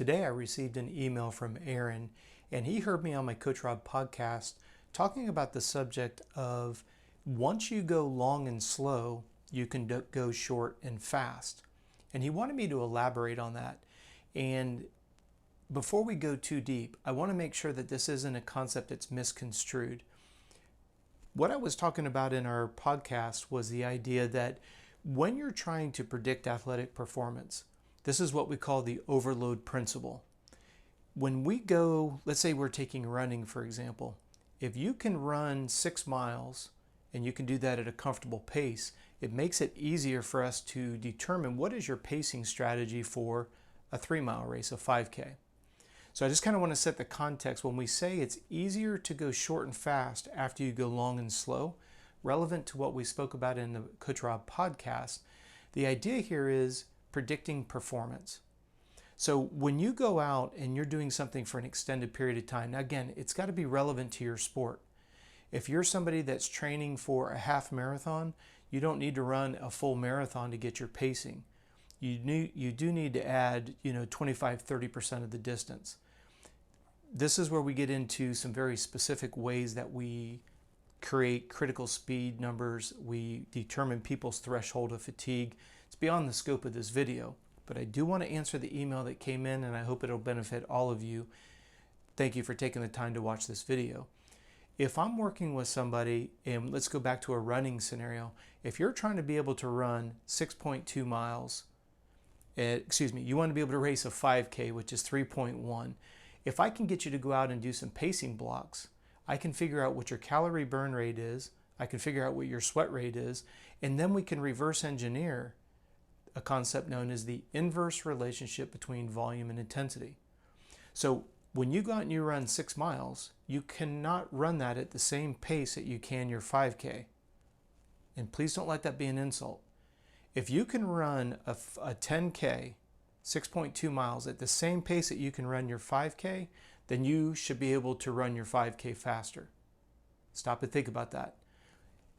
Today I received an email from Aaron, and he heard me on my Coach Robb podcast talking about the subject of once you go long and slow, you can go short and fast. And he wanted me to elaborate on that. And before we go too deep, I want to make sure that this isn't a concept that's misconstrued. What I was talking about in our podcast was the idea that when you're trying to predict athletic performance, this is what we call the overload principle. When we go, let's say we're taking running, for example, if you can run 6 miles and you can do that at a comfortable pace, it makes it easier for us to determine what is your pacing strategy for a 3-mile race, a 5K. So I just kind of want to set the context when we say it's easier to go short and fast after you go long and slow, relevant to what we spoke about in the Coach Robb podcast. The idea here is predicting performance. So when you go out and you're doing something for an extended period of time, now again, it's got to be relevant to your sport. If you're somebody that's training for a half marathon, you don't need to run a full marathon to get your pacing. You do need to add, 25-30% of the distance. This is where we get into some very specific ways that we create critical speed numbers. We determine people's threshold of fatigue. It's beyond the scope of this video, but I do want to answer the email that came in, and I hope it'll benefit all of you. Thank you for taking the time to watch this video. If I'm working with somebody, and let's go back to a running scenario, if you're trying to be able to run 6.2 miles, you want to be able to race a 5K, which is 3.1. If I can get you to go out and do some pacing blocks, I can figure out what your calorie burn rate is, I can figure out what your sweat rate is, and then we can reverse engineer a concept known as the inverse relationship between volume and intensity. So when you go out and you run 6 miles, you cannot run that at the same pace that you can your 5K. And please don't let that be an insult. If you can run a 10K, 6.2 miles at the same pace that you can run your 5K, then you should be able to run your 5K faster. Stop and think about that.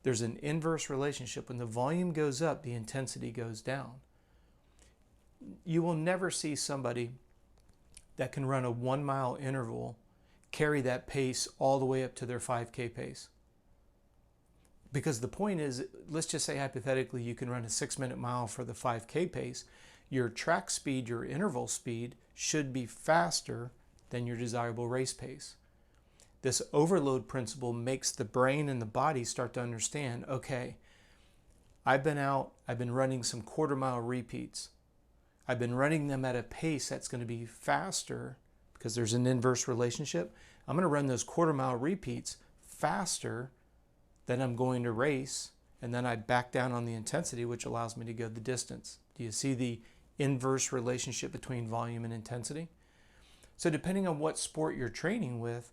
There's an inverse relationship. When the volume goes up, the intensity goes down. You will never see somebody that can run a 1-mile interval carry that pace all the way up to their 5K pace. Because the point is, let's just say hypothetically you can run a 6-minute mile for the 5K pace. Your track speed, your interval speed, should be faster than your desirable race pace. This overload principle makes the brain and the body start to understand, okay, I've been running some 1/4-mile repeats. I've been running them at a pace that's going to be faster because there's an inverse relationship. I'm going to run those 1/4-mile repeats faster than I'm going to race, and then I back down on the intensity, which allows me to go the distance. Do you see the inverse relationship between volume and intensity? So depending on what sport you're training with,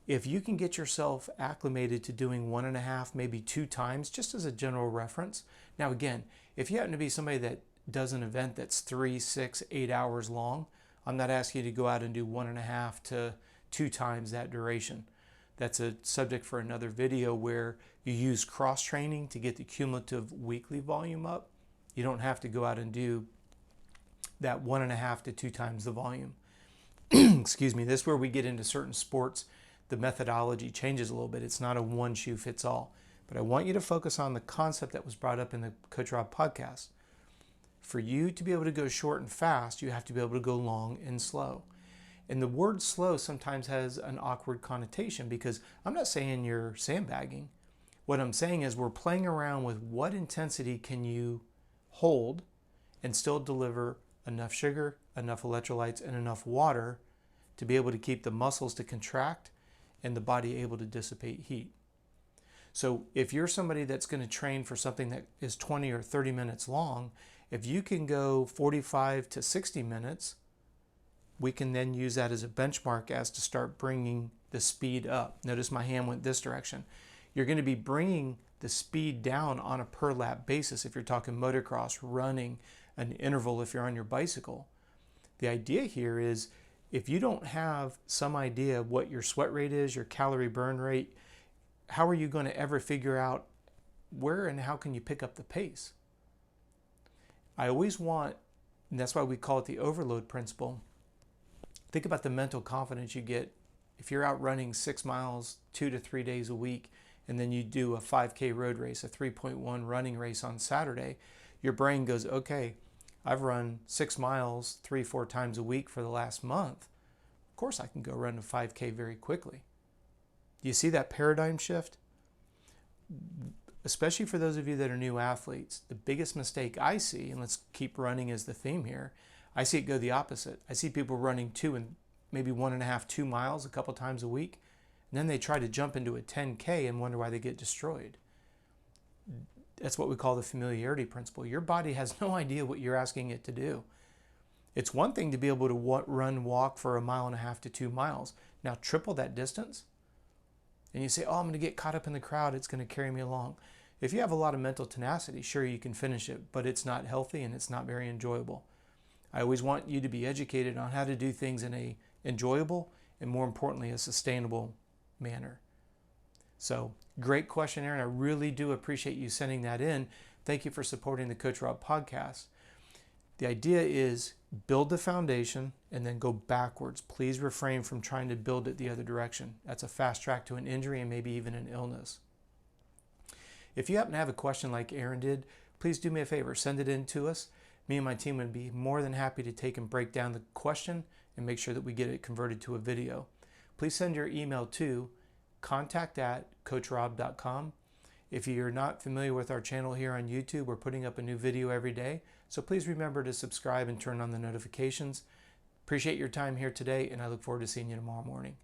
if you can get yourself acclimated to doing 1.5, maybe 2 times, just as a general reference. Now again, if you happen to be somebody that does an event that's 3, 6, 8 hours long, I'm not asking you to go out and do 1.5 to 2 times that duration. That's a subject for another video where you use cross-training to get the cumulative weekly volume up. You don't have to go out and do that 1.5 to 2 times the volume. Excuse me, this is where we get into certain sports. The methodology changes a little bit. It's not a one-shoe-fits-all. But I want you to focus on the concept that was brought up in the Coach Robb podcast. For you to be able to go short and fast, you have to be able to go long and slow. And the word slow sometimes has an awkward connotation because I'm not saying you're sandbagging. What I'm saying is we're playing around with what intensity can you hold and still deliver enough sugar, enough electrolytes, and enough water to be able to keep the muscles to contract and the body able to dissipate heat. So if you're somebody that's going to train for something that is 20 or 30 minutes long, if you can go 45 to 60 minutes, we can then use that as a benchmark as to start bringing the speed up. Notice my hand went this direction. You're going to be bringing the speed down on a per lap basis if you're talking motocross, running, an interval if you're on your bicycle. The idea here is if you don't have some idea of what your sweat rate is, your calorie burn rate, how are you going to ever figure out where and how can you pick up the pace? I always want, and that's why we call it the overload principle, Think about the mental confidence you get if you're out running 6 miles 2 to 3 days a week, and then you do a 5K road race, a 3.1 running race on Saturday. Your brain goes, okay, I've run 6 miles 3-4 times a week for the last month. Of course I can go run a 5K very quickly. Do you see that paradigm shift? Especially for those of you that are new athletes, the biggest mistake I see, and let's keep running as the theme here, I see it go the opposite. I see people running 2 and maybe 1.5, 2 miles a couple times a week, and then they try to jump into a 10K and wonder why they get destroyed. That's what we call the familiarity principle. Your body has no idea what you're asking it to do. It's one thing to be able to walk for 1.5 to 2 miles. Now triple that distance, and you say, oh, I'm going to get caught up in the crowd. It's going to carry me along. If you have a lot of mental tenacity, sure, you can finish it, but it's not healthy and it's not very enjoyable. I always want you to be educated on how to do things in a enjoyable and, more importantly, a sustainable manner. So, great question, Aaron. I really do appreciate you sending that in. Thank you for supporting the Coach Robb podcast. The idea is build the foundation and then go backwards. Please refrain from trying to build it the other direction. That's a fast track to an injury and maybe even an illness. If you happen to have a question like Aaron did, please do me a favor, send it in to us. Me and my team would be more than happy to take and break down the question and make sure that we get it converted to a video. Please send your email to contact@coachrobb.com. If you're not familiar with our channel here on YouTube, we're putting up a new video every day. So please remember to subscribe and turn on the notifications. Appreciate your time here today, and I look forward to seeing you tomorrow morning.